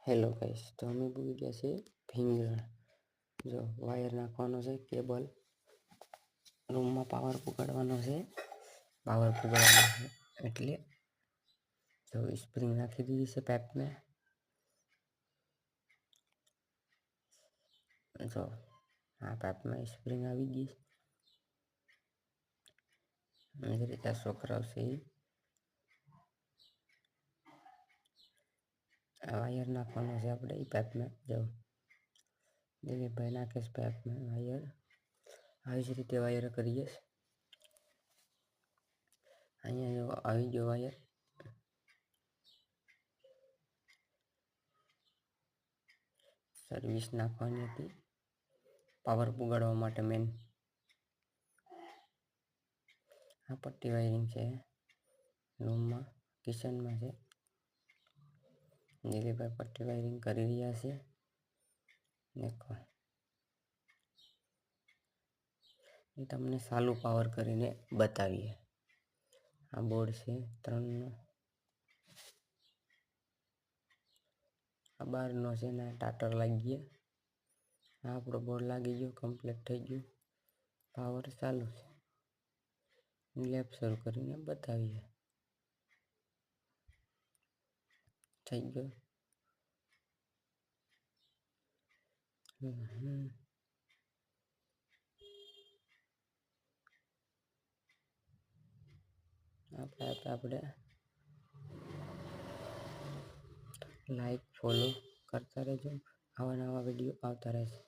Hello guys, તો અમે ભૂલી ગયા છે ભીંગણ. જો વાયર નાખવાનો છે, કેબલ રૂમમાં પાવર પુગાડવાનો છે. એટલે જો સ્પ્રિંગ નાખી દીધી છે પાઇપમાં. જો આ પાઇપમાં સ્પ્રિંગ આવી ગઈ. એ રીતે છોકરાઓ છે વાયર નાખવાનો છે આપણે એ પાઇપમાં. જો દિલીપભાઈ નાખે છે પાઇપમાં વાયર. આવી જ રીતે વાયર કરીએ. અહીંયા જો આવી ગયો વાયર. સર્વિસ નાખવાની હતી પાવર પુગાડવા માટે મેન. આ પટ્ટી વાયરિંગ છે રૂમમાં, કિચનમાં છે. દિલીપભાઈ પટ્ટી વાયરિંગ કરી રહ્યા છે. દેખો એ તમને ચાલુ પાવર કરીને બતાવીએ. આ બોર્ડ છે 3નો. આ 12નો છે ને ટાટર લાગી ગયા. આ આપણો બોર્ડ લાગી ગયો, કમ્પ્લીટ થઈ ગયું. પાવર ચાલુ છે. લેબ શરૂ કરીને બતાવીએ. થઈ ગયો. આપણે લાઈક ફોલો કરતા રહેજો. આવા નવા વિડીયો આવતા રહેશે.